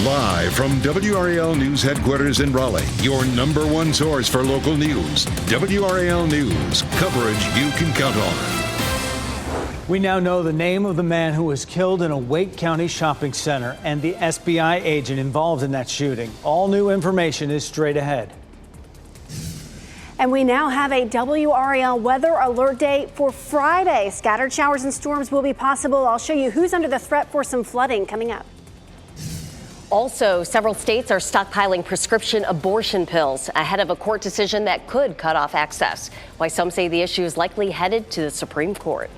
Live from WRAL News Headquarters in Raleigh, your number one source for local news. WRAL News, coverage you can count on. We now know the name of the man who was killed in a Wake County shopping center and the SBI agent involved in that shooting. All new information is straight ahead. And we now have a WRAL weather alert day for Friday. Scattered showers and storms will be possible. I'll show you who's under the threat for some flooding coming up. Also, several states are stockpiling prescription abortion pills ahead of a court decision that could cut off access. Why some say the issue is likely headed to the Supreme Court.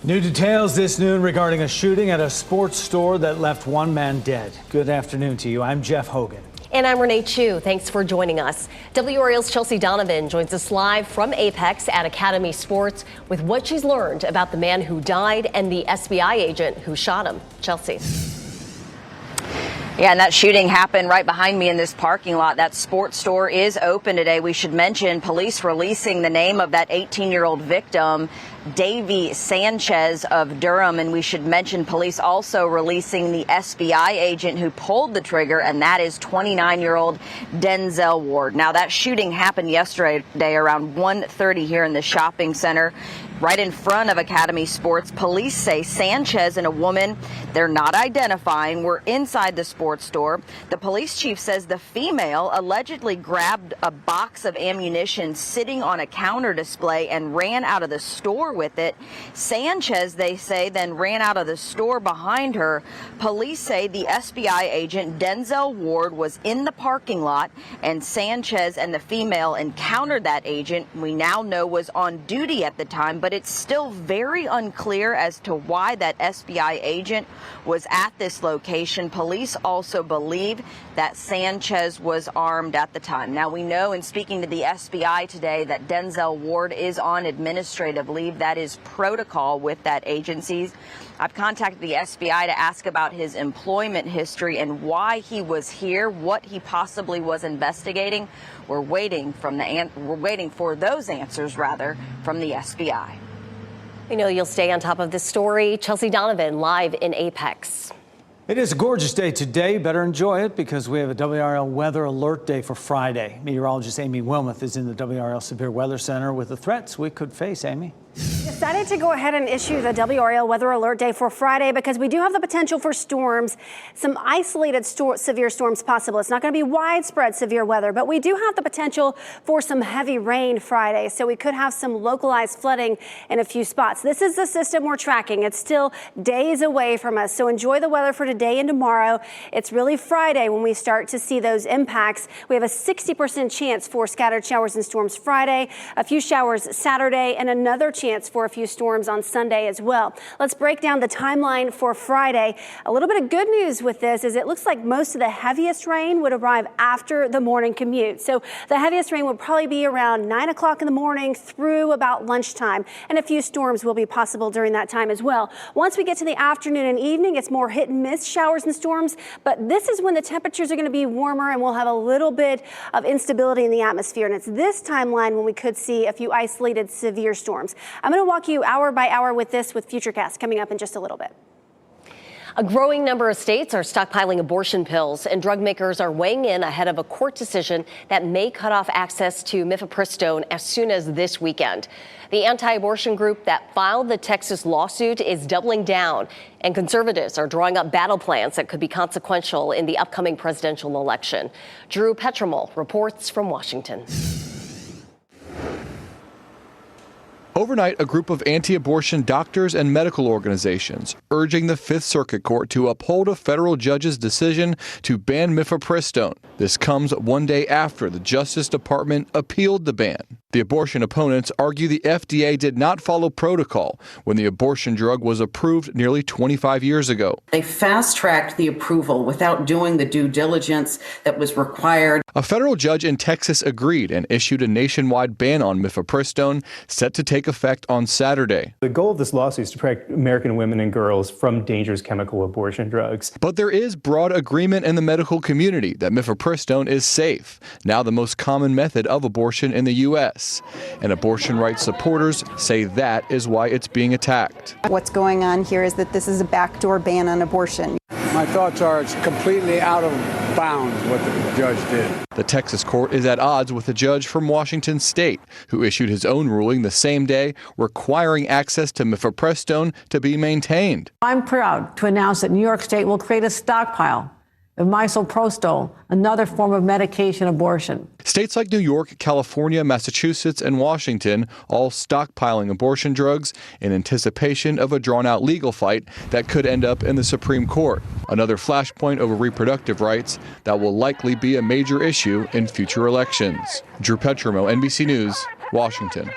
New details this noon regarding a shooting at a sports store that left one man dead. Good afternoon to you. I'm Jeff Hogan. And I'm Renee Chu. Thanks for joining us. WRAL's Chelsea Donovan joins us live from Apex at Academy Sports with what she's learned about the man who died and the SBI agent who shot him. Chelsea. Yeah, and that shooting happened right behind me in this parking lot. That sports store is open today. We should mention police releasing the name of that 18-year-old victim, Davy Sanchez of Durham. And we should mention police also releasing the SBI agent who pulled the trigger, and that is 29-year-old Denzel Ward. Now, that shooting happened yesterday around 1:30 here in the shopping center. Right in front of Academy Sports, police say Sanchez and a woman they're not identifying were inside the sports store. The police chief says the female allegedly grabbed a box of ammunition sitting on a counter display and ran out of the store with it. Sanchez, they say, then ran out of the store behind her. Police say the SBI agent, Denzel Ward, was in the parking lot, and Sanchez and the female encountered that agent, we now know was on duty at the time, but it's still very unclear as to why that SBI agent was at this location. Police also believe that Sanchez was armed at the time. Now, we know in speaking to the SBI today that Denzel Ward is on administrative leave. That is protocol with that agency. I've contacted the SBI to ask about his employment history and why he was here, what he possibly was investigating. We're waiting for those answers, from the SBI. We know you'll stay on top of this story. Chelsea Donovan live in Apex. It is a gorgeous day today. Better enjoy it because we have a WRAL weather alert day for Friday. Meteorologist Amy Wilmoth is in the WRAL Severe Weather Center with the threats we could face. Amy? Decided to go ahead and issue the WRAL weather alert day for Friday because we do have the potential for storms, some isolated severe storms possible. It's not going to be widespread severe weather, but we do have the potential for some heavy rain Friday. So we could have some localized flooding in a few spots. This is the system we're tracking. It's still days away from us. So enjoy the weather for today and tomorrow. It's really Friday when we start to see those impacts. We have a 60% chance for scattered showers and storms Friday, a few showers Saturday, and another chance for a few storms on Sunday as well. Let's break down the timeline for Friday. A little bit of good news with this is it looks like most of the heaviest rain would arrive after the morning commute. So the heaviest rain would probably be around 9 o'clock in the morning through about lunchtime, and a few storms will be possible during that time as well. Once we get to the afternoon and evening, it's more hit and miss showers and storms, but this is when the temperatures are going to be warmer and we'll have a little bit of instability in the atmosphere. And it's this timeline when we could see a few isolated severe storms. I'm going to walk you hour by hour with this with Futurecast coming up in just a little bit. A growing number of states are stockpiling abortion pills, and drug makers are weighing in ahead of a court decision that may cut off access to mifepristone as soon as this weekend. The anti-abortion group that filed the Texas lawsuit is doubling down, and conservatives are drawing up battle plans that could be consequential in the upcoming presidential election. Drew Petromol reports from Washington. Overnight, a group of anti-abortion doctors and medical organizations urging the Fifth Circuit Court to uphold a federal judge's decision to ban mifepristone. This comes one day after the Justice Department appealed the ban. The abortion opponents argue the FDA did not follow protocol when the abortion drug was approved nearly 25 years ago. They fast-tracked the approval without doing the due diligence that was required. A federal judge in Texas agreed and issued a nationwide ban on mifepristone, set to take effect on Saturday. The goal of this lawsuit is to protect American women and girls from dangerous chemical abortion drugs. But there is broad agreement in the medical community that mifepristone is safe, now the most common method of abortion in the U.S. And abortion rights supporters say that is why it's being attacked. What's going on here is that this is a backdoor ban on abortion. My thoughts are it's completely out of bounds what the judge did. The Texas court is at odds with a judge from Washington State who issued his own ruling the same day requiring access to mifepristone to be maintained. I'm proud to announce that New York State will create a stockpile of misoprostol, another form of medication abortion. States like New York, California, Massachusetts, and Washington all stockpiling abortion drugs in anticipation of a drawn-out legal fight that could end up in the Supreme Court. Another flashpoint over reproductive rights that will likely be a major issue in future elections. Drew Petrimo, NBC News, Washington.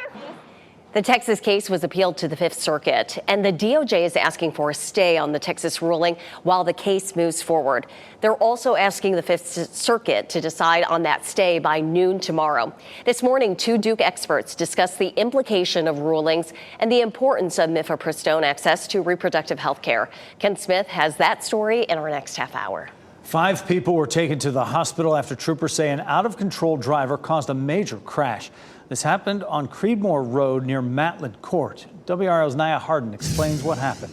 The Texas case was appealed to the Fifth Circuit, and the DOJ is asking for a stay on the Texas ruling while the case moves forward. They're also asking the Fifth Circuit to decide on that stay by noon tomorrow. This morning, two Duke experts discussed the implication of rulings and the importance of mifepristone access to reproductive health care. Ken Smith has that story in our next half hour. 5 people were taken to the hospital after troopers say an out-of-control driver caused a major crash. This happened on Creedmoor Road near Matlin Court. WRAL's Nia Harden explains what happened.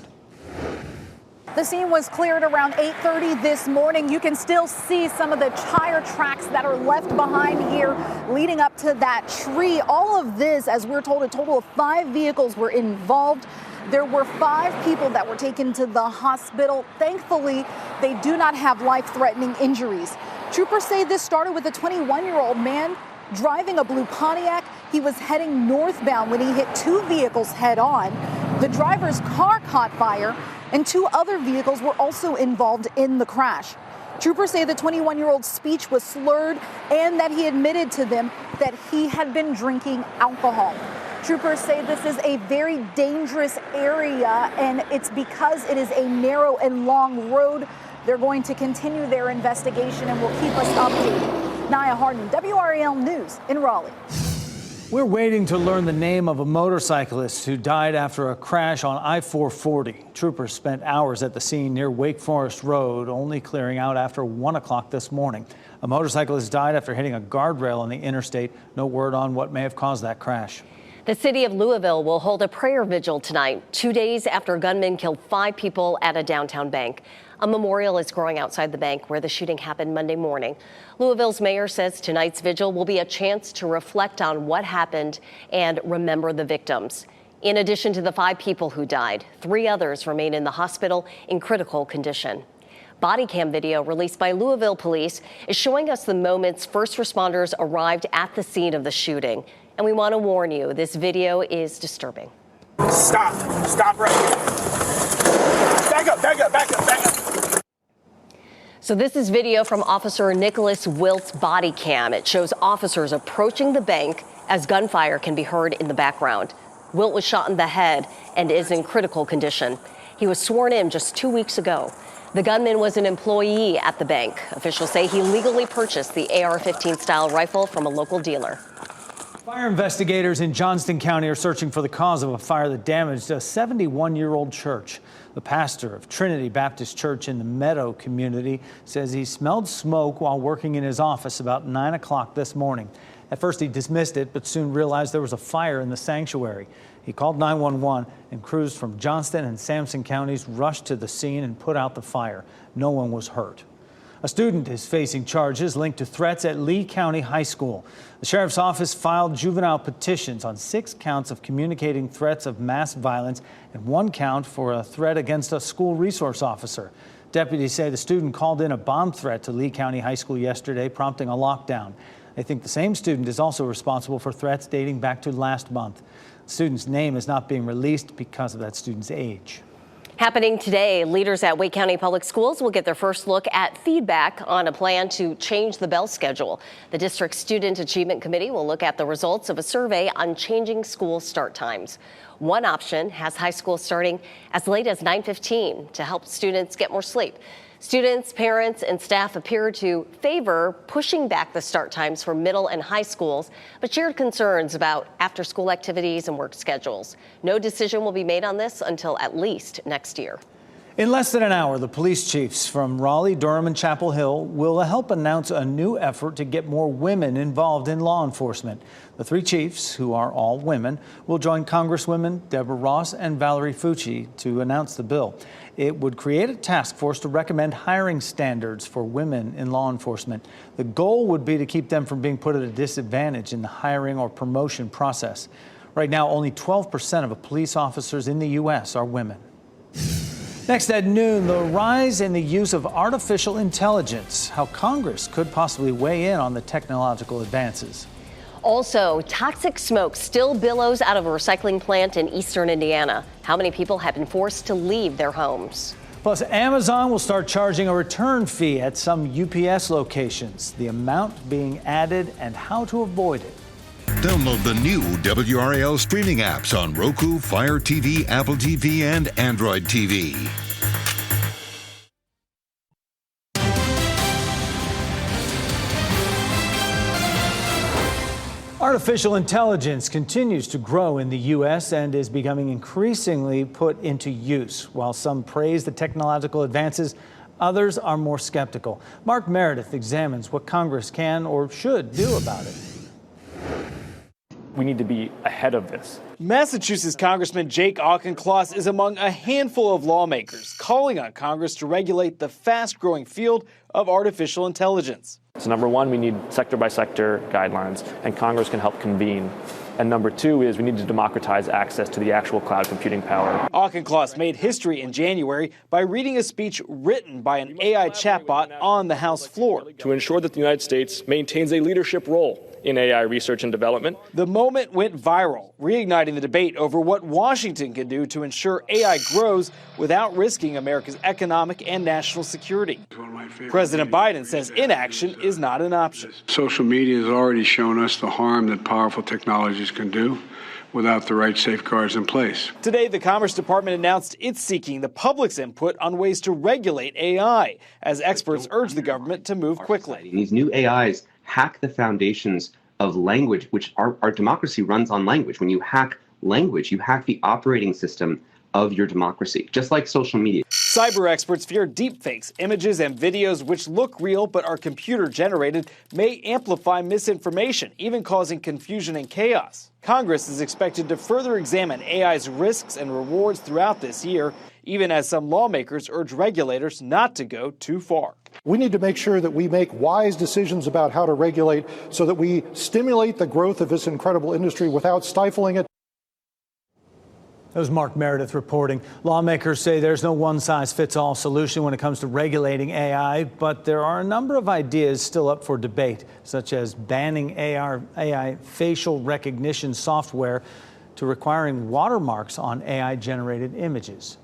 The scene was cleared around 8:30 this morning. You can still see some of the tire tracks that are left behind here leading up to that tree. All of this, as we're told, a total of 5 vehicles were involved. There were 5 people that were taken to the hospital. Thankfully, they do not have life-threatening injuries. Troopers say this started with a 21-year-old man driving a blue Pontiac. He was heading northbound when he hit 2 vehicles head-on. The driver's car caught fire, and 2 other vehicles were also involved in the crash. Troopers say the 21-year-old's speech was slurred and that he admitted to them that he had been drinking alcohol. Troopers say this is a very dangerous area, and it's because it is a narrow and long road. They're going to continue their investigation and will keep us updated. Nia Harden, WRAL News in Raleigh. We're waiting to learn the name of a motorcyclist who died after a crash on I-440. Troopers spent hours at the scene near Wake Forest Road, only clearing out after 1 o'clock this morning. A motorcyclist died after hitting a guardrail on the interstate. No word on what may have caused that crash. The city of Louisville will hold a prayer vigil tonight, 2 days after a gunman killed 5 people at a downtown bank. A memorial is growing outside the bank where the shooting happened Monday morning. Louisville's mayor says tonight's vigil will be a chance to reflect on what happened and remember the victims. In addition to the 5 people who died, 3 others remain in the hospital in critical condition. Body cam video released by Louisville police is showing us the moments first responders arrived at the scene of the shooting. And we want to warn you, this video is disturbing. Stop right here. Back up. So this is video from Officer Nicholas Wilt's body cam. It shows officers approaching the bank as gunfire can be heard in the background. Wilt was shot in the head and is in critical condition. He was sworn in just 2 weeks ago. The gunman was an employee at the bank. Officials say he legally purchased the AR-15 style rifle from a local dealer. Fire investigators in Johnston County are searching for the cause of a fire that damaged a 71-year-old church. The pastor of Trinity Baptist Church in the Meadow community says he smelled smoke while working in his office about 9 o'clock this morning. At first he dismissed it, but soon realized there was a fire in the sanctuary. He called 911 and crews from Johnston and Sampson counties rushed to the scene and put out the fire. No one was hurt. A student is facing charges linked to threats at Lee County High School. The sheriff's office filed juvenile petitions on 6 counts of communicating threats of mass violence and 1 count for a threat against a school resource officer. Deputies say the student called in a bomb threat to Lee County High School yesterday, prompting a lockdown. They think the same student is also responsible for threats dating back to last month. The student's name is not being released because of that student's age. Happening today, leaders at Wake County Public Schools will get their first look at feedback on a plan to change the bell schedule. The district's Student Achievement Committee will look at the results of a survey on changing school start times. One option has high school starting as late as 9:15 to help students get more sleep. Students, parents, and staff appear to favor pushing back the start times for middle and high schools, but shared concerns about after-school activities and work schedules. No decision will be made on this until at least next year. In less than an hour, the police chiefs from Raleigh, Durham, and Chapel Hill will help announce a new effort to get more women involved in law enforcement. The three chiefs, who are all women, will join Congresswomen Deborah Ross and Valerie Fucci to announce the bill. It would create a task force to recommend hiring standards for women in law enforcement. The goal would be to keep them from being put at a disadvantage in the hiring or promotion process. Right now, only 12% of police officers in the U.S. are women. Next at noon, the rise in the use of artificial intelligence, how Congress could possibly weigh in on the technological advances. Also, toxic smoke still billows out of a recycling plant in eastern Indiana. How many people have been forced to leave their homes? Plus, Amazon will start charging a return fee at some UPS locations, the amount being added and how to avoid it. Download the new WRAL streaming apps on Roku, Fire TV, Apple TV, and Android TV. Artificial intelligence continues to grow in the U.S. and is becoming increasingly put into use. While some praise the technological advances, others are more skeptical. Mark Meredith examines what Congress can or should do about it. We need to be ahead of this. Massachusetts Congressman Jake Auchincloss is among a handful of lawmakers calling on Congress to regulate the fast-growing field of artificial intelligence. So number one, we need sector-by-sector guidelines, and Congress can help convene. And number two is we need to democratize access to the actual cloud computing power. Auchincloss made history in January by reading a speech written by an AI chatbot on the House floor. To ensure that the United States maintains a leadership role in AI research and development. The moment went viral, reigniting the debate over what Washington can do to ensure AI grows without risking America's economic and national security. President Biden says inaction is not an option. Social media has already shown us the harm that powerful technologies can do without the right safeguards in place. Today, the Commerce Department announced it's seeking the public's input on ways to regulate AI, as experts urge the government to move quickly. These new AIs hack the foundations of language, which our democracy runs on language. When you hack language, you hack the operating system of your democracy, just like social media. Cyber experts fear deepfakes, images and videos which look real but are computer generated, may amplify misinformation, even causing confusion and chaos. Congress is expected to further examine AI's risks and rewards throughout this year, even as some lawmakers urge regulators not to go too far. We need to make sure that we make wise decisions about how to regulate so that we stimulate the growth of this incredible industry without stifling it. That was Mark Meredith reporting. Lawmakers say there's no one-size-fits-all solution when it comes to regulating AI, but there are a number of ideas still up for debate, such as banning AI facial recognition software to requiring watermarks on AI-generated images.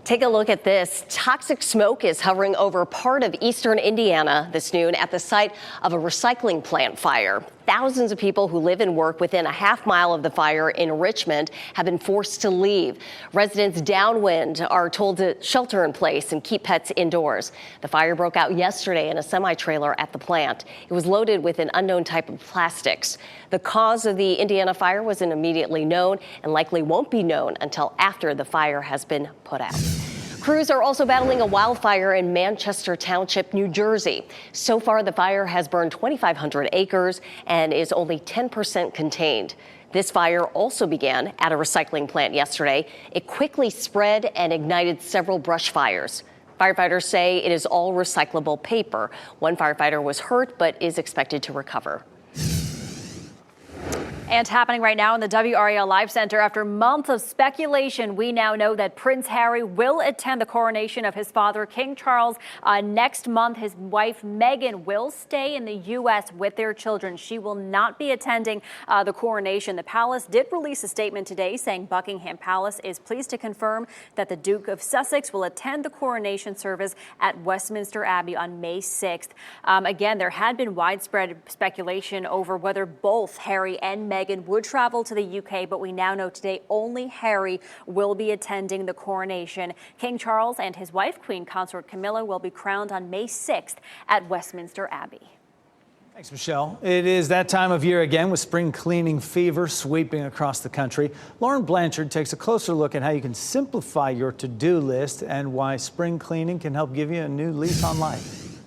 Take a look at this. Toxic smoke is hovering over part of eastern Indiana this noon at the site of a recycling plant fire. Thousands of people who live and work within a half-mile of the fire in Richmond have been forced to leave. Residents downwind are told to shelter in place and keep pets indoors. The fire broke out yesterday in a semi-trailer at the plant. It was loaded with an unknown type of plastics. The cause of the Indiana fire wasn't immediately known and likely won't be known until after the fire has been put out. Crews are also battling a wildfire in Manchester Township, New Jersey. So far, the fire has burned 2,500 acres and is only 10% contained. This fire also began at a recycling plant yesterday. It quickly spread and ignited several brush fires. Firefighters say it is all recyclable paper. One firefighter was hurt but is expected to recover. And happening right now in the WRAL Live Center, after months of speculation, we now know that Prince Harry will attend the coronation of his father, King Charles, next month. His wife, Meghan, will stay in the U.S. with their children. She will not be attending the coronation. The palace did release a statement today saying Buckingham Palace is pleased to confirm that the Duke of Sussex will attend the coronation service at Westminster Abbey on May 6th. Again, there had been widespread speculation over whether both Harry and Meghan would travel to the UK, but we now know today only Harry will be attending the coronation. King Charles and his wife, Queen Consort Camilla, will be crowned on May 6th at Westminster Abbey. Thanks, Michelle. It is that time of year again with spring cleaning fever sweeping across the country. Lauren Blanchard takes a closer look at how you can simplify your to-do list and why spring cleaning can help give you a new lease on life.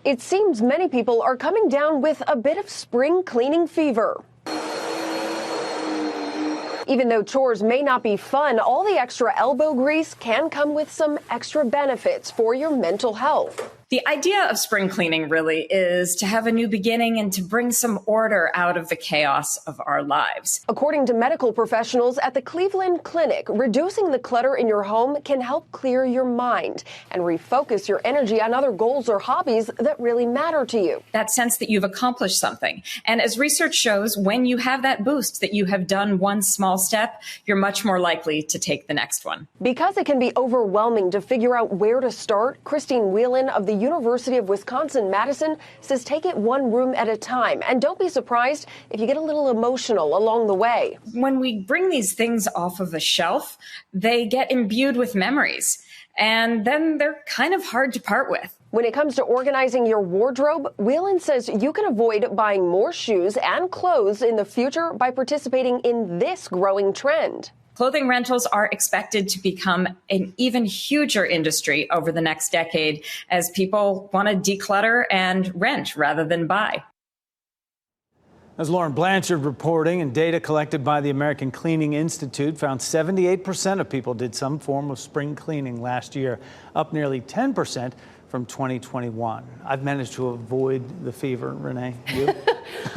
It seems many people are coming down with a bit of spring cleaning fever. Even though chores may not be fun, all the extra elbow grease can come with some extra benefits for your mental health. The idea of spring cleaning really is to have a new beginning and to bring some order out of the chaos of our lives. According to medical professionals at the Cleveland Clinic, reducing the clutter in your home can help clear your mind and refocus your energy on other goals or hobbies that really matter to you. That sense that you've accomplished something. And as research shows, when you have that boost that you have done one small step, you're much more likely to take the next one. Because it can be overwhelming to figure out where to start, Christine Whelan of the University of Wisconsin-Madison says take it one room at a time, and don't be surprised if you get a little emotional along the way. When we bring these things off of a shelf, they get imbued with memories, and then they're kind of hard to part with. When it comes to organizing your wardrobe, Whelan says you can avoid buying more shoes and clothes in the future by participating in this growing trend. Clothing rentals are expected to become an even huger industry over the next decade as people want to declutter and rent rather than buy. As Lauren Blanchard reporting, and data collected by the American Cleaning Institute found 78% of people did some form of spring cleaning last year, up nearly 10% from 2021. I've managed to avoid the fever. Renee, you?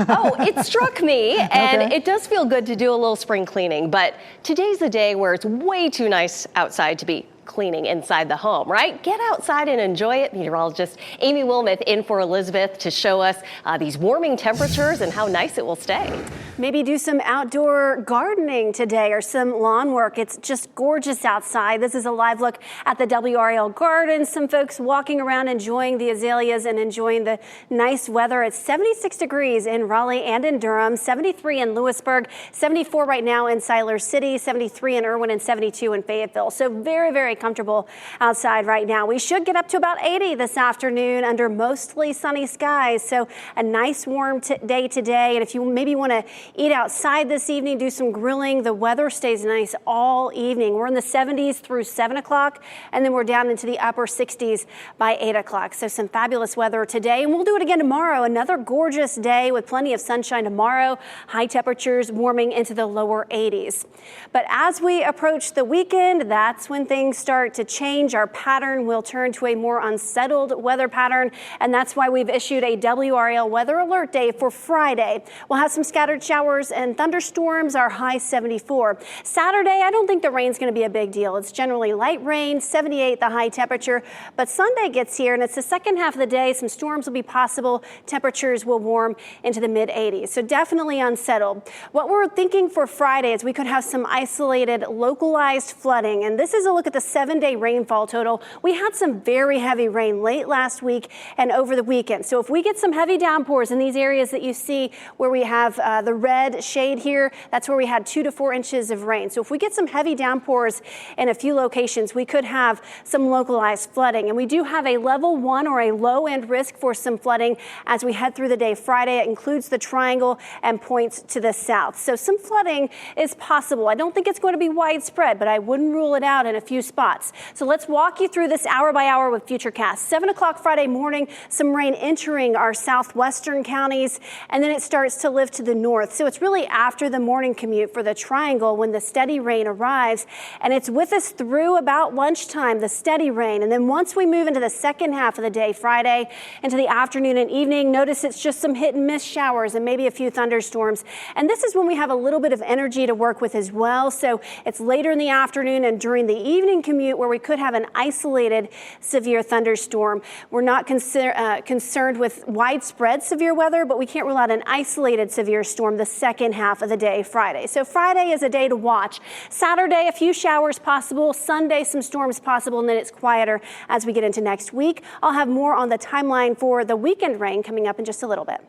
Oh, it struck me, and it does feel good to do a little spring cleaning, but today's a day where it's way too nice outside to be cleaning inside the home, right? Get outside and enjoy it. Meteorologist Amy Wilmoth in for Elizabeth to show us these warming temperatures and how nice it will stay. Maybe do some outdoor gardening today or some lawn work. It's just gorgeous outside. This is a live look at the WRAL garden. Some folks walking around enjoying the azaleas and enjoying the nice weather. It's 76 degrees in Raleigh and in Durham, 73 in Lewisburg, 74 right now in Siler City, 73 in Irwin, and 72 in Fayetteville. So very, very comfortable outside right now. We should get up to about 80 this afternoon under mostly sunny skies. So a nice warm day today. And if you maybe want to eat outside this evening, do some grilling, the weather stays nice all evening. We're in the 70s through 7 o'clock, and then we're down into the upper 60s by 8 o'clock. So some fabulous weather today, and we'll do it again tomorrow. Another gorgeous day with plenty of sunshine tomorrow. High temperatures warming into the lower 80s. But as we approach the weekend, that's when things start to change. Our pattern will turn to a more unsettled weather pattern, and that's why we've issued a WRAL weather alert day for Friday. We'll have some scattered showers and thunderstorms, our high 74. Saturday, I don't think the rain's going to be a big deal. It's generally light rain, 78 the high temperature, but Sunday gets here and it's the second half of the day. Some storms will be possible. Temperatures will warm into the mid 80s. So definitely unsettled. What we're thinking for Friday is we could have some isolated localized flooding, and this is a look at the 7-day rainfall total. We had some very heavy rain late last week and over the weekend. So if we get some heavy downpours in these areas that you see where we have the red shade here, that's where we had 2 to 4 inches of rain. So if we get some heavy downpours in a few locations, we could have some localized flooding. And we do have a level 1 or a low end risk for some flooding as we head through the day Friday. It includes the triangle and points to the south. So some flooding is possible. I don't think it's going to be widespread, but I wouldn't rule it out in a few spots. So let's walk you through this hour by hour with Futurecast. 7 o'clock Friday morning, some rain entering our southwestern counties, and then it starts to lift to the north. So it's really after the morning commute for the triangle when the steady rain arrives, and it's with us through about lunchtime, the steady rain. And then once we move into the second half of the day Friday, into the afternoon and evening, notice it's just some hit and miss showers and maybe a few thunderstorms. And this is when we have a little bit of energy to work with as well. So it's later in the afternoon and during the evening commute where we could have an isolated severe thunderstorm. We're not concerned with widespread severe weather, but we can't rule out an isolated severe storm the second half of the day Friday. So Friday is a day to watch. Saturday, a few showers possible. Sunday, some storms possible, and then it's quieter as we get into next week. I'll have more on the timeline for the weekend rain coming up in just a little bit.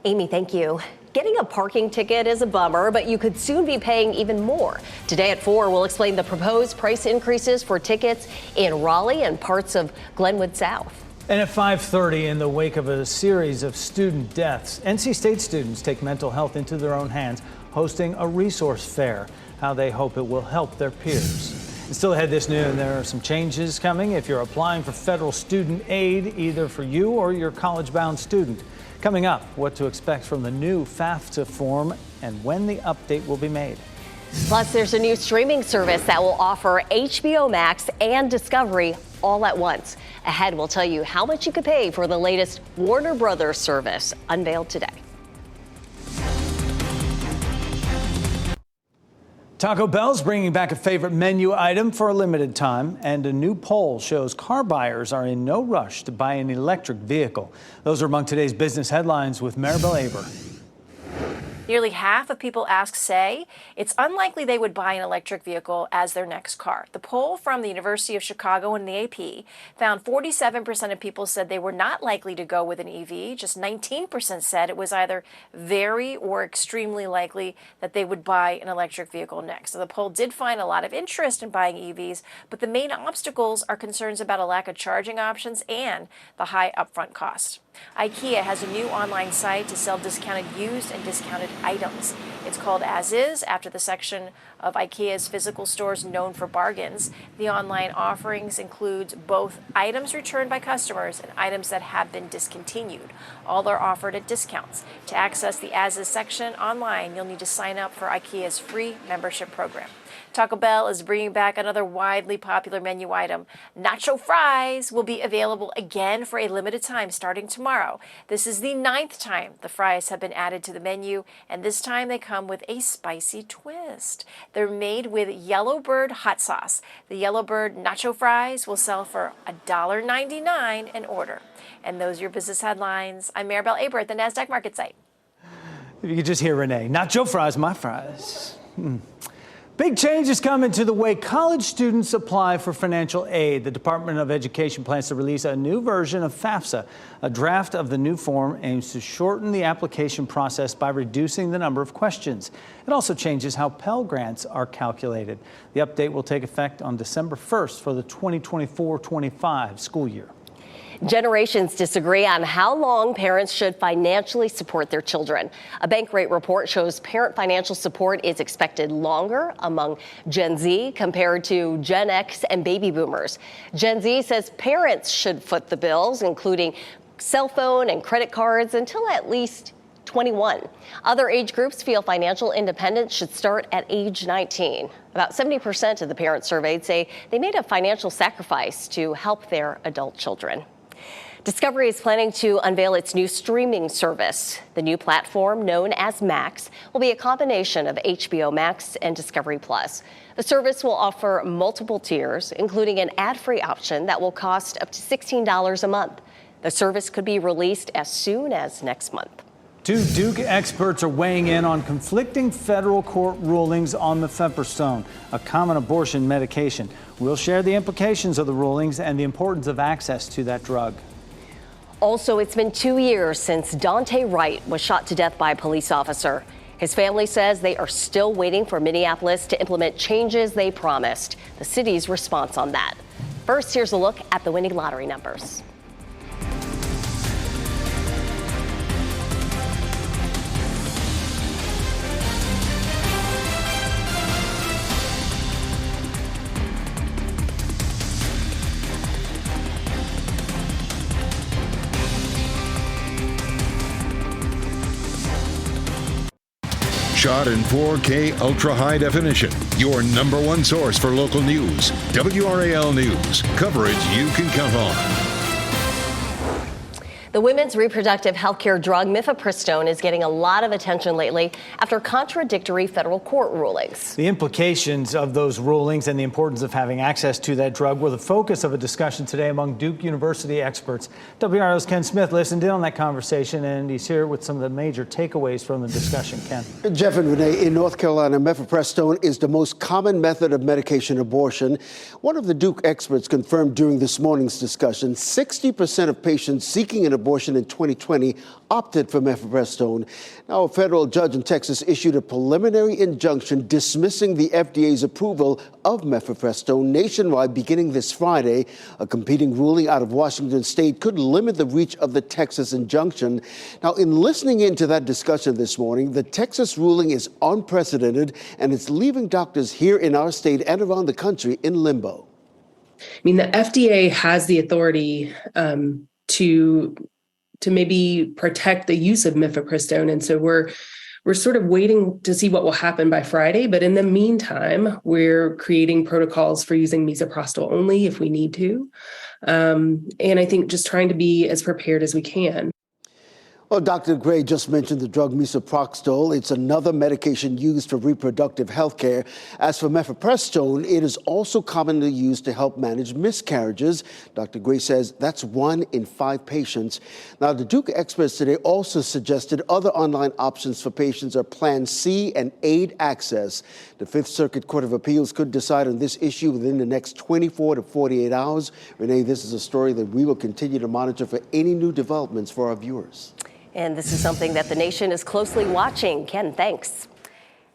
Amy, thank you. Getting a parking ticket is a bummer, but you could soon be paying even more. Today at 4, we'll explain the proposed price increases for tickets in Raleigh and parts of Glenwood South. And at 5:30, in the wake of a series of student deaths, NC State students take mental health into their own hands, hosting a resource fair. How they hope it will help their peers. And still ahead this noon, there are some changes coming if you're applying for federal student aid, either for you or your college-bound student. Coming up, what to expect from the new FAFSA form and when the update will be made. Plus, there's a new streaming service that will offer HBO Max and Discovery all at once. Ahead, we'll tell you how much you could pay for the latest Warner Brothers service unveiled today. Taco Bell's bringing back a favorite menu item for a limited time, and a new poll shows car buyers are in no rush to buy an electric vehicle. Those are among today's business headlines with Maribel Aber. Nearly half of people asked say it's unlikely they would buy an electric vehicle as their next car. The poll from the University of Chicago and the AP found 47% of people said they were not likely to go with an EV. Just 19% said it was either very or extremely likely that they would buy an electric vehicle next. So the poll did find a lot of interest in buying EVs, but the main obstacles are concerns about a lack of charging options and the high upfront cost. IKEA has a new online site to sell discounted used and discounted items. It's called As Is, after the section of IKEA's physical stores known for bargains. The online offerings includes both items returned by customers and items that have been discontinued. All are offered at discounts. To access the As Is section online, you'll need to sign up for IKEA's free membership program. Taco Bell is bringing back another widely popular menu item. Nacho fries will be available again for a limited time starting tomorrow. This is the 9th time the fries have been added to the menu, and this time they come with a spicy twist. They're made with Yellowbird hot sauce. The Yellowbird nacho fries will sell for $1.99 an order. And those are your business headlines. I'm Maribel Aber at the NASDAQ Market Site. If you could just hear Renee, nacho fries, my fries. Big changes coming to the way college students apply for financial aid. The Department of Education plans to release a new version of FAFSA. A draft of the new form aims to shorten the application process by reducing the number of questions. It also changes how Pell Grants are calculated. The update will take effect on December 1st for the 2024-25 school year. Generations disagree on how long parents should financially support their children. A Bankrate report shows parent financial support is expected longer among Gen Z compared to Gen X and baby boomers. Gen Z says parents should foot the bills, including cell phone and credit cards, until at least 21. Other age groups feel financial independence should start at age 19. About 70% of the parents surveyed say they made a financial sacrifice to help their adult children. Discovery is planning to unveil its new streaming service. The new platform, known as Max, will be a combination of HBO Max and Discovery Plus. The service will offer multiple tiers, including an ad-free option that will cost up to $16 a month. The service could be released as soon as next month. Two Duke experts are weighing in on conflicting federal court rulings on mifepristone, a common abortion medication. We'll share the implications of the rulings and the importance of access to that drug. Also, it's been 2 years since Dante Wright was shot to death by a police officer. His family says they are still waiting for Minneapolis to implement changes they promised. The city's response on that. First, here's a look at the winning lottery numbers. Shot in 4K ultra high definition. Your number one source for local news. WRAL News. Coverage you can count on. The women's reproductive health care drug mifepristone is getting a lot of attention lately after contradictory federal court rulings. The implications of those rulings and the importance of having access to that drug were the focus of a discussion today among Duke University experts. WRAL's Ken Smith listened in on that conversation, and he's here with some of the major takeaways from the discussion. Ken. Jeff and Renee, in North Carolina, mifepristone is the most common method of medication abortion. One of the Duke experts confirmed during this morning's discussion, 60% of patients seeking an abortion in 2020 opted for mifepristone. Now, a federal judge in Texas issued a preliminary injunction dismissing the FDA's approval of mifepristone nationwide beginning this Friday. A competing ruling out of Washington state could limit the reach of the Texas injunction. Now, in listening into that discussion this morning, the Texas ruling is unprecedented, and it's leaving doctors here in our state and around the country in limbo. I mean, the FDA has the authority to maybe protect the use of mifepristone, and so we're sort of waiting to see what will happen by Friday. But in the meantime, we're creating protocols for using misoprostol only if we need to, and I think just trying to be as prepared as we can. Well, Dr. Gray just mentioned the drug misoprostol. It's another medication used for reproductive health care. As for mifepristone, it is also commonly used to help manage miscarriages. Dr. Gray says that's 1 in 5 patients. Now, the Duke experts today also suggested other online options for patients are Plan C and AID access. The Fifth Circuit Court of Appeals could decide on this issue within the next 24 to 48 hours. Renee, this is a story that we will continue to monitor for any new developments for our viewers. And this is something that the nation is closely watching. Ken, thanks.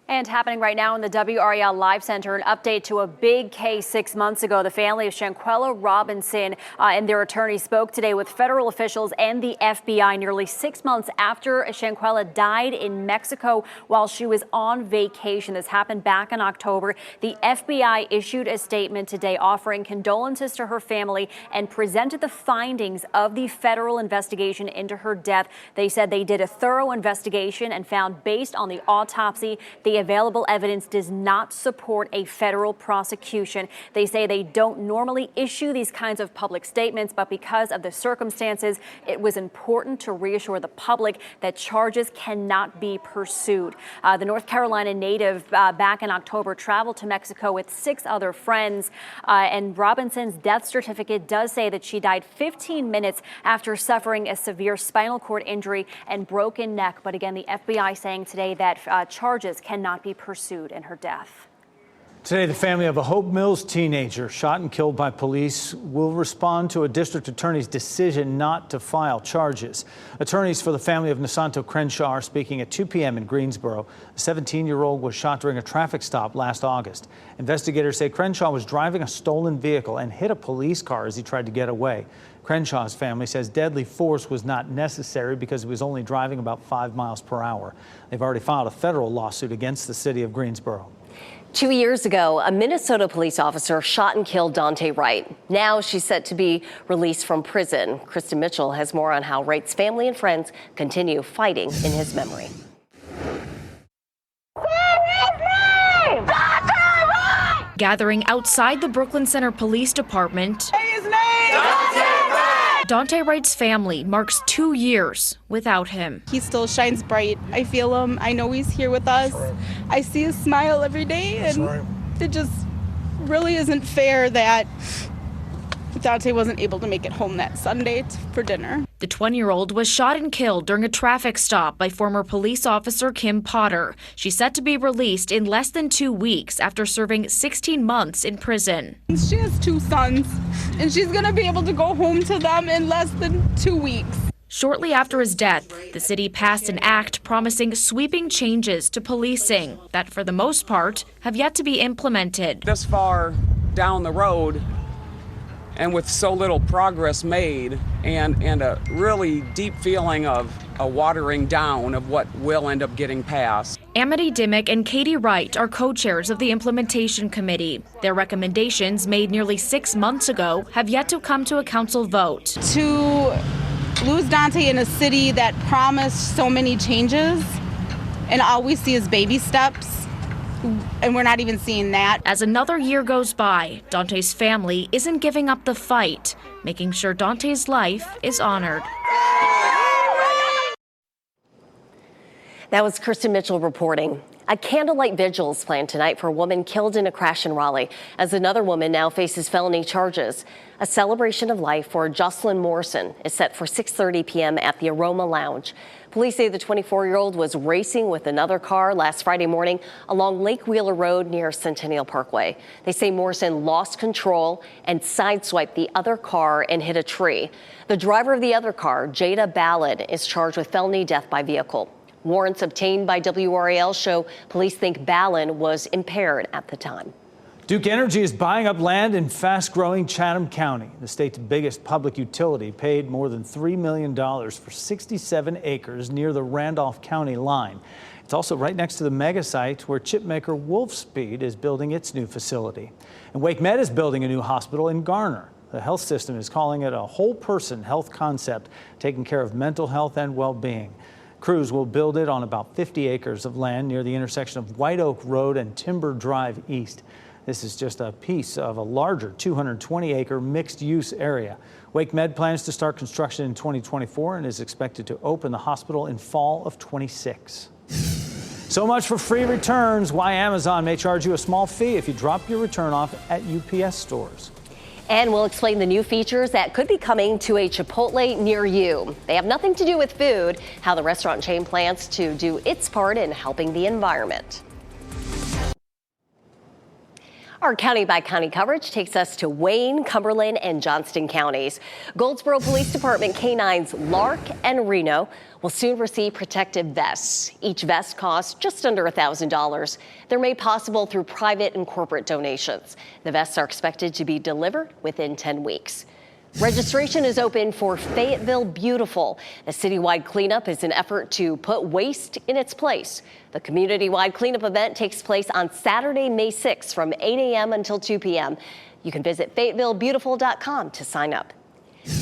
And happening right now in the WRAL Live Center, an update to a big case 6 months ago. The family of Shanquella Robinson and their attorney spoke today with federal officials and the FBI nearly 6 months after Shanquella died in Mexico while she was on vacation. This happened back in October. The FBI issued a statement today offering condolences to her family and presented the findings of the federal investigation into her death. They said they did a thorough investigation and found, based on the autopsy, the available evidence does not support a federal prosecution. They say they don't normally issue these kinds of public statements, but because of the circumstances, it was important to reassure the public that charges cannot be pursued. The North Carolina native back in October traveled to Mexico with 6 other friends, and Robinson's death certificate does say that she died 15 minutes after suffering a severe spinal cord injury and broken neck. But again, the FBI saying today that charges cannot be pursued in her death. Today, the family of a Hope Mills teenager shot and killed by police will respond to a district attorney's decision not to file charges. Attorneys for the family of Nasanto Crenshaw are speaking at 2 p.m. in Greensboro. A 17-year-old was shot during a traffic stop last August. Investigators say Crenshaw was driving a stolen vehicle and hit a police car as he tried to get away. Crenshaw's family says deadly force was not necessary because he was only driving about 5 miles per hour. They've already filed a federal lawsuit against the city of Greensboro. 2 years ago, a Minnesota police officer shot and killed Dante Wright. Now she's set to be released from prison. Kristen Mitchell has more on how Wright's family and friends continue fighting in his memory. Gathering outside the Brooklyn Center Police Department, Dante Wright's family marks 2 years without him. He still shines bright. I feel him. I know he's here with us. I see his smile every day, and it just really isn't fair that Dante wasn't able to make it home that Sunday for dinner. The 20-year-old was shot and killed during a traffic stop by former police officer Kim Potter. She's set to be released in less than 2 weeks after serving 16 months in prison. She has 2 sons, and she's going to be able to go home to them in less than 2 weeks. Shortly after his death, the city passed an act promising sweeping changes to policing that, for the most part, have yet to be implemented. This far down the road, and with so little progress made, and a really deep feeling of a watering down of what will end up getting passed. Amity Dimmick and Katie Wright are co-chairs of the implementation committee. Their recommendations, made nearly 6 months ago, have yet to come to a council vote. To lose Dante in a city that promised so many changes, and all we see is baby steps, and we're not even seeing that. As another year goes by, Dante's family isn't giving up the fight, making sure Dante's life is honored. That was Kristen Mitchell reporting. A candlelight vigil is planned tonight for a woman killed in a crash in Raleigh, as another woman now faces felony charges. A celebration of life for Jocelyn Morrison is set for 6:30 p.m. at the Aroma Lounge. Police say the 24-year-old was racing with another car last Friday morning along Lake Wheeler Road near Centennial Parkway. They say Morrison lost control and sideswiped the other car and hit a tree. The driver of the other car, Jada Ballard, is charged with felony death by vehicle. Warrants obtained by WRAL show police think Ballard was impaired at the time. Duke Energy is buying up land in fast-growing Chatham County. The state's biggest public utility paid more than $3 million for 67 acres near the Randolph County line. It's also right next to the mega site where chipmaker Wolfspeed is building its new facility. And Wake Med is building a new hospital in Garner. The health system is calling it a whole-person health concept, taking care of mental health and well-being. Crews will build it on about 50 acres of land near the intersection of White Oak Road and Timber Drive East. This is just a piece of a larger 220-acre mixed-use area. Wake Med plans to start construction in 2024 and is expected to open the hospital in fall of 26. So much for free returns. Why Amazon may charge you a small fee if you drop your return off at UPS stores. And we'll explain the new features that could be coming to a Chipotle near you. They have nothing to do with food, how the restaurant chain plans to do its part in helping the environment. Our county by county coverage takes us to Wayne, Cumberland, and Johnston counties. Goldsboro Police Department canines Lark and Reno will soon receive protective vests. Each vest costs just under $1,000. They're made possible through private and corporate donations. The vests are expected to be delivered within 10 weeks. Registration is open for Fayetteville Beautiful. The citywide cleanup is an effort to put waste in its place. The community-wide cleanup event takes place on Saturday, May 6th from 8 a.m. until 2 p.m. You can visit FayettevilleBeautiful.com to sign up.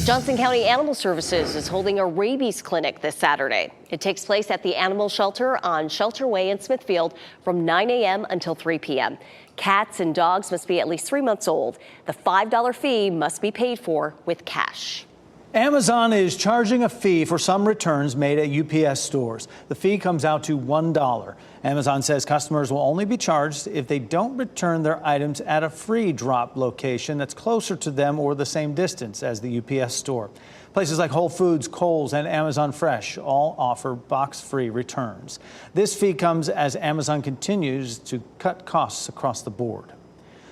Johnson County Animal Services is holding a rabies clinic this Saturday. It takes place at the animal shelter on Shelter Way in Smithfield from 9 a.m. until 3 p.m. Cats and dogs must be at least 3 months old. The $5 fee must be paid for with cash. Amazon is charging a fee for some returns made at UPS stores. The fee comes out to $1. Amazon says customers will only be charged if they don't return their items at a free drop location that's closer to them or the same distance as the UPS store. Places like Whole Foods, Kohl's, and Amazon Fresh all offer box-free returns. This fee comes as Amazon continues to cut costs across the board.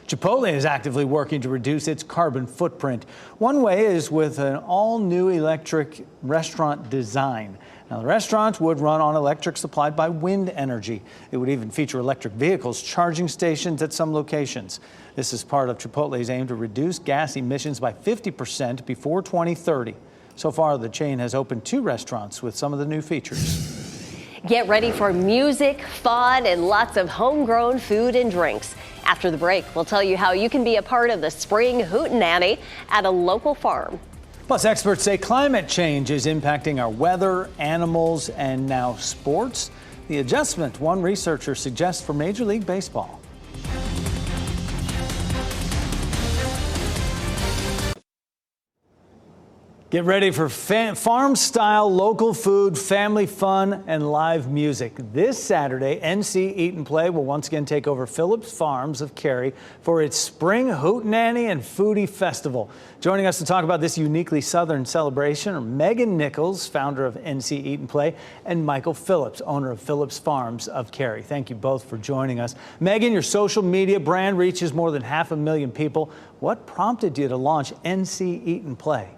Chipotle is actively working to reduce its carbon footprint. One way is with an all-new electric restaurant design. Now, the restaurant would run on electric supplied by wind energy. It would even feature electric vehicles, charging stations at some locations. This is part of Chipotle's aim to reduce gas emissions by 50% before 2030. So far, the chain has opened 2 restaurants with some of the new features. Get ready for music, fun, and lots of homegrown food and drinks. After the break, we'll tell you how you can be a part of the spring hootenanny at a local farm. Plus, experts say climate change is impacting our weather, animals, and now sports. The adjustment one researcher suggests for Major League Baseball. Get ready for farm-style local food, family fun, and live music. This Saturday, NC Eat and Play will once again take over Phillips Farms of Cary for its Spring Hootenanny and Foodie Festival. Joining us to talk about this uniquely Southern celebration are Megan Nichols, founder of NC Eat and Play, and Michael Phillips, owner of Phillips Farms of Cary. Thank you both for joining us. Megan, your social media brand reaches more than 500,000 people. What prompted you to launch NC Eat and Play?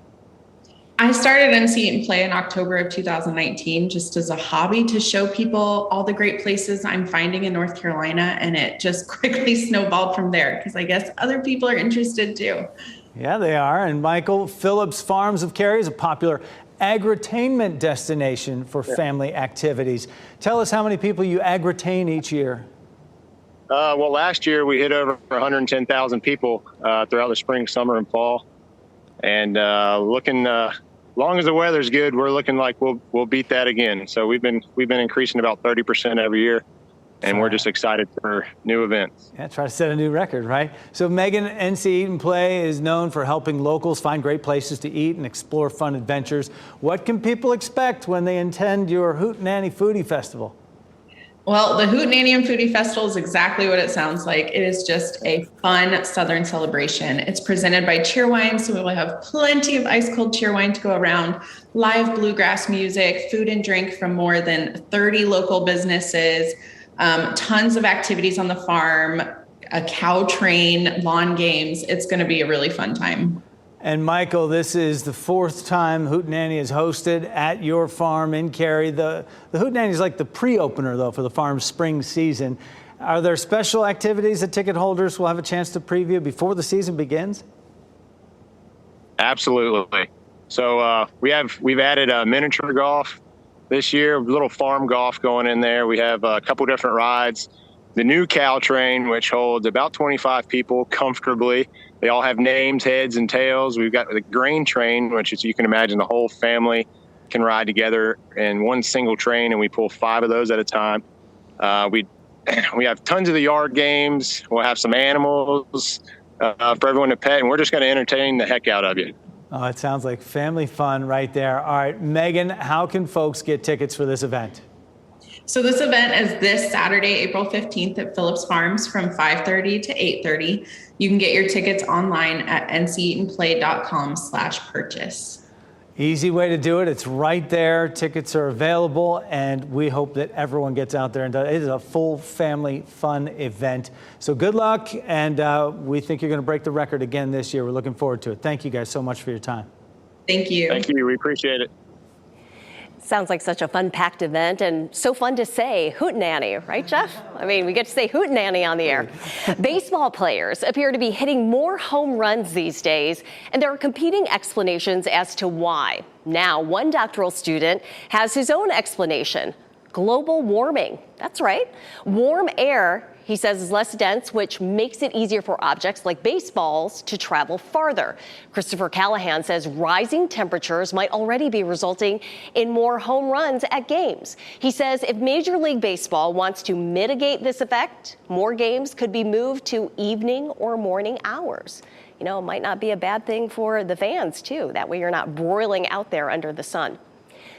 I started NC Eat and Play in October of 2019 just as a hobby to show people all the great places I'm finding in North Carolina, and it just quickly snowballed from there because I guess other people are interested too. Yeah, they are. And Michael, Phillips Farms of Cary is a popular agritainment destination for family activities. Tell us how many people you agritain each year. Well, last year we hit over 110,000 people throughout the spring, summer, and fall. And looking, long as the weather's good, we're looking like we'll beat that again. So we've been increasing about 30% every year, and we're just excited for new events. Yeah, try to set a new record, right? So Megan, NC Eat and Play is known for helping locals find great places to eat and explore fun adventures. What can people expect when they attend your Hootenanny Foodie Festival? Well, the Hootenanny and Foodie Festival is exactly what it sounds like. It is just a fun Southern celebration. It's presented by Cheerwine, so we will have plenty of ice cold cheerwine to go around, live bluegrass music, food and drink from more than 30 local businesses, tons of activities on the farm, a cow train, lawn games. It's going to be a really fun time. And Michael, this is the fourth time Hootenanny is hosted at your farm in Cary. The Hootenanny is like the pre-opener, though, for the farm's spring season. Are there special activities that ticket holders will have a chance to preview before the season begins? Absolutely. So we've added miniature golf this year, a little farm golf going in there. We have a couple different rides. The new cow train, which holds about 25 people comfortably. They all have names, heads, and tails. We've got the grain train, which is, you can imagine, the whole family can ride together in one single train, and we pull 5 of those at a time. We have tons of the yard games. We'll have some animals for everyone to pet, and we're just going to entertain the heck out of you. Oh, it sounds like family fun right there. All right, Megan, how can folks get tickets for this event? So this event is this Saturday, April 15th at Phillips Farms from 5:30 to 8:30. You can get your tickets online at nceatandplay.com/purchase. Easy way to do it. It's right there. Tickets are available, and we hope that everyone gets out there and does. It is a full family fun event. So good luck, and we think you're going to break the record again this year. We're looking forward to it. Thank you guys so much for your time. Thank you. Thank you. We appreciate it. Sounds like such a fun-packed event, and so fun to say Hootenanny, right, Jeff? I mean, we get to say Hootenanny on the air. Baseball players appear to be hitting more home runs these days, and there are competing explanations as to why. Now, one doctoral student has his own explanation: global warming. That's right. Warm air, he says, is less dense, which makes it easier for objects like baseballs to travel farther. Christopher Callahan says rising temperatures might already be resulting in more home runs at games. He says if Major League Baseball wants to mitigate this effect, more games could be moved to evening or morning hours. You know, it might not be a bad thing for the fans, too. That way you're not broiling out there under the sun.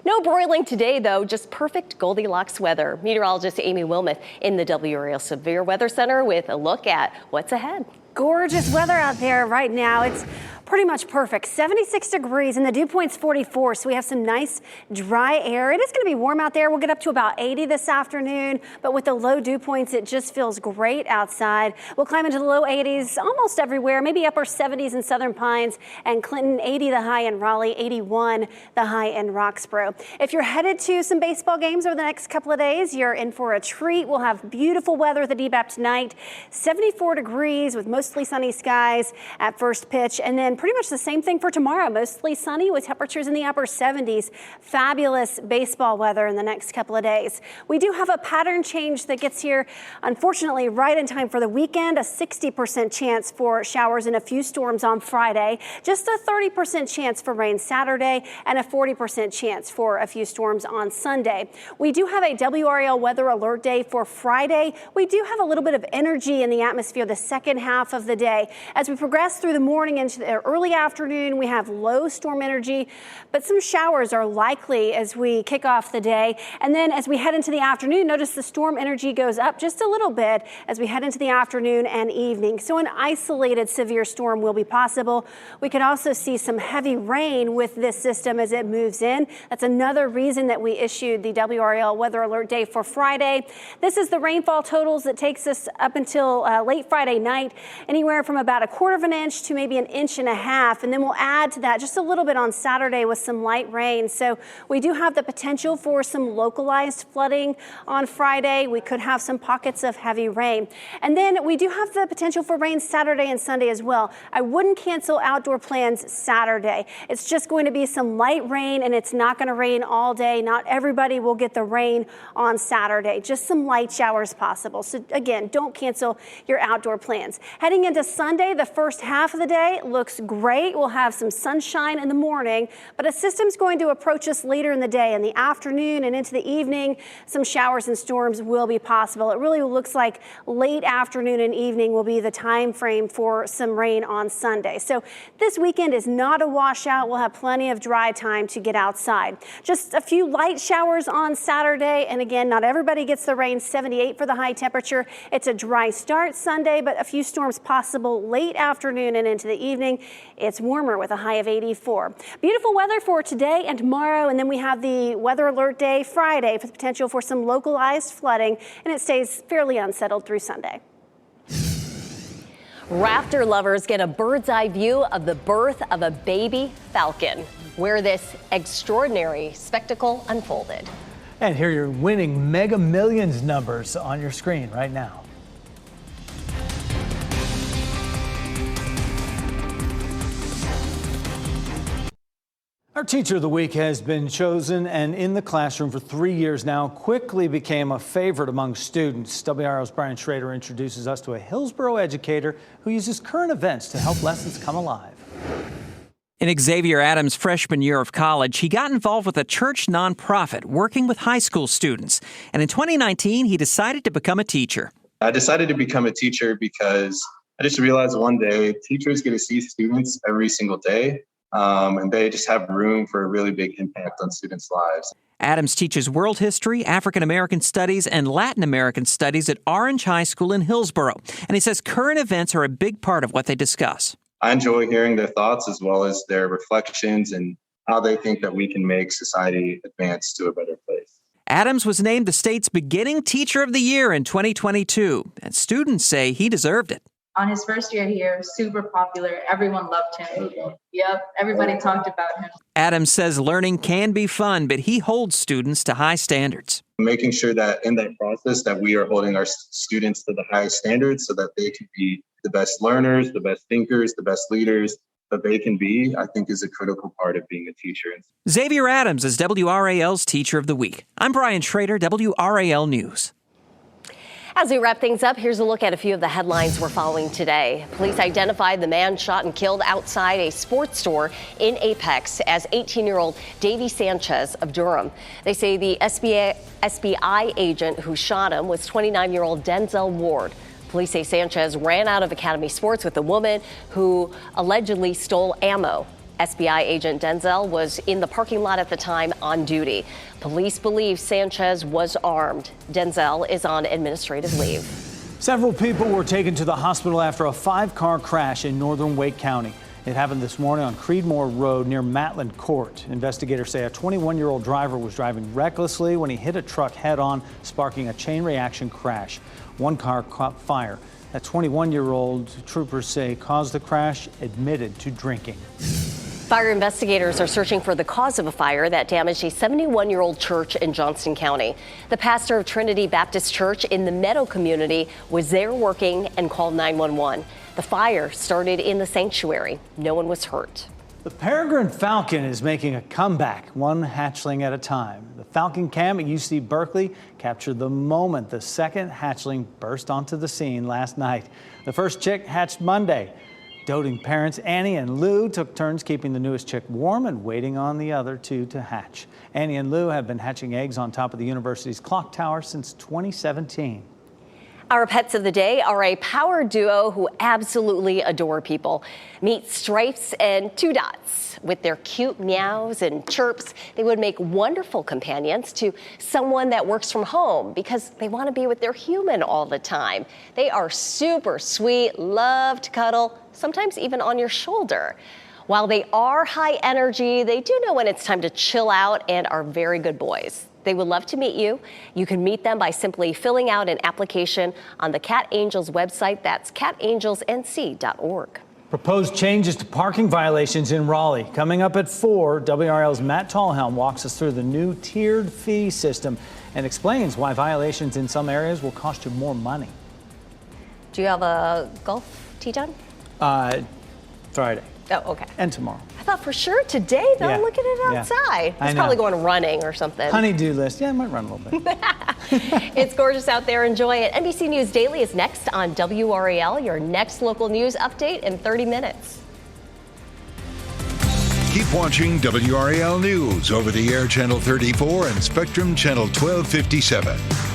No broiling today, though, just perfect Goldilocks weather. Meteorologist Amy Wilmoth in the WRAL Severe Weather Center with a look at what's ahead. Gorgeous weather out there right now. It's pretty much perfect. 76 degrees and the dew point's 44. So we have some nice dry air. It is going to be warm out there. We'll get up to about 80 this afternoon, but with the low dew points, it just feels great outside. We'll climb into the low 80s almost everywhere, maybe upper 70s in Southern Pines and Clinton, 80 the high in Raleigh, 81 the high in Roxborough. If you're headed to some baseball games over the next couple of days, you're in for a treat. We'll have beautiful weather at the DBAP tonight, 74 degrees with mostly sunny skies at first pitch, and then pretty much the same thing for tomorrow. Mostly sunny with temperatures in the upper 70s. Fabulous baseball weather in the next couple of days. We do have a pattern change that gets here, unfortunately, right in time for the weekend. A 60% chance for showers and a few storms on Friday. Just a 30% chance for rain Saturday and a 40% chance for a few storms on Sunday. We do have a WRAL weather alert day for Friday. We do have a little bit of energy in the atmosphere the second half of the day. As we progress through the morning into the early afternoon, we have low storm energy, but some showers are likely as we kick off the day. And then as we head into the afternoon, notice the storm energy goes up just a little bit as we head into the afternoon and evening. So an isolated severe storm will be possible. We could also see some heavy rain with this system as it moves in. That's another reason that we issued the WRAL weather alert day for Friday. This is the rainfall totals that takes us up until late Friday night, anywhere from about 1/4 of an inch to maybe 1.5 inches. And then we'll add to that just a little bit on Saturday with some light rain. So we do have the potential for some localized flooding on Friday. We could have some pockets of heavy rain. And then we do have the potential for rain Saturday and Sunday as well. I wouldn't cancel outdoor plans Saturday. It's just going to be some light rain, and it's not going to rain all day. Not everybody will get the rain on Saturday. Just some light showers possible. So again, don't cancel your outdoor plans. Heading Heading into Sunday, the first half of the day looks great. We'll have some sunshine in the morning, but a system's going to approach us later in the day. In the afternoon and into the evening, some showers and storms will be possible. It really looks like late afternoon and evening will be the time frame for some rain on Sunday. So this weekend is not a washout. We'll have plenty of dry time to get outside. Just a few light showers on Saturday. And again, not everybody gets the rain. 78 for the high temperature. It's a dry start Sunday, but a few storms possible late afternoon and into the evening. It's warmer with a high of 84. Beautiful weather for today and tomorrow. And then we have the weather alert day Friday for the potential for some localized flooding. And it stays fairly unsettled through Sunday. Raptor lovers get a bird's eye view of the birth of a baby falcon, where this extraordinary spectacle unfolded. And here are your winning Mega Millions numbers on your screen right now. Our Teacher of the Week has been chosen and in the classroom for 3 years now, quickly became a favorite among students. WRAL's Brian Schrader introduces us to a Hillsborough educator who uses current events to help lessons come alive. In Xavier Adams' freshman year of college, he got involved with a church nonprofit working with high school students. And in 2019, he decided to become a teacher. I decided to become a teacher because I just realized one day teachers get to see students every single day. And they just have room for a really big impact on students' lives. Adams teaches world history, African American studies, and Latin American studies at Orange High School in Hillsborough. And he says current events are a big part of what they discuss. I enjoy hearing their thoughts as well as their reflections and how they think that we can make society advance to a better place. Adams was named the state's beginning Teacher of the Year in 2022, and students say he deserved it. On his first year here, super popular. Everyone loved him. Yep, everybody talked about him. Adams says learning can be fun, but he holds students to high standards. Making sure that in that process that we are holding our students to the highest standards so that they can be the best learners, the best thinkers, the best leaders that they can be, I think is a critical part of being a teacher. Xavier Adams is WRAL's Teacher of the Week. I'm Brian Schrader, WRAL News. As we wrap things up, here's a look at a few of the headlines we're following today. Police identified the man shot and killed outside a sports store in Apex as 18-year-old Davy Sanchez of Durham. They say the SBI agent who shot him was 29-year-old Denzel Ward. Police say Sanchez ran out of Academy Sports with a woman who allegedly stole ammo. SBI agent Denzel was in the parking lot at the time on duty. Police believe Sanchez was armed. Denzel is on administrative leave. Several people were taken to the hospital after a 5-car crash in northern Wake County. It happened this morning on Creedmoor Road near Matland Court. Investigators say a 21-year-old driver was driving recklessly when he hit a truck head-on, sparking a chain reaction crash. One car caught fire. That 21-year-old, troopers say, caused the crash, admitted to drinking. Fire investigators are searching for the cause of a fire that damaged a 71-year-old church in Johnston County. The pastor of Trinity Baptist Church in the Meadow community was there working and called 911. The fire started in the sanctuary. No one was hurt. The peregrine falcon is making a comeback, one hatchling at a time. The Falcon Cam at UC Berkeley captured the moment the second hatchling burst onto the scene last night. The first chick hatched Monday. Doting parents Annie and Lou took turns keeping the newest chick warm and waiting on the other two to hatch. Annie and Lou have been hatching eggs on top of the university's clock tower since 2017. Our pets of the day are a power duo who absolutely adore people. Meet Stripes and Two Dots. With their cute meows and chirps, they would make wonderful companions to someone that works from home because they want to be with their human all the time. They are super sweet, love to cuddle, sometimes even on your shoulder. While they are high energy, they do know when it's time to chill out and are very good boys. They would love to meet you. You can meet them by simply filling out an application on the Cat Angels website. That's catangelsnc.org. Proposed changes to parking violations in Raleigh. Coming up at 4, WRAL's Matt Tallhelm walks us through the new tiered fee system and explains why violations in some areas will cost you more money. Do you have a golf tee done? Friday. Oh, okay. And tomorrow. I thought for sure today, though. Yeah. Look at it outside. I He's know. probably going running or something. Honey-do list. Yeah, I might run a little bit. It's gorgeous out there. Enjoy it. NBC News Daily is next on WRAL, your next local news update in 30 minutes. Keep watching WRAL News over the air Channel 34 and Spectrum Channel 1257.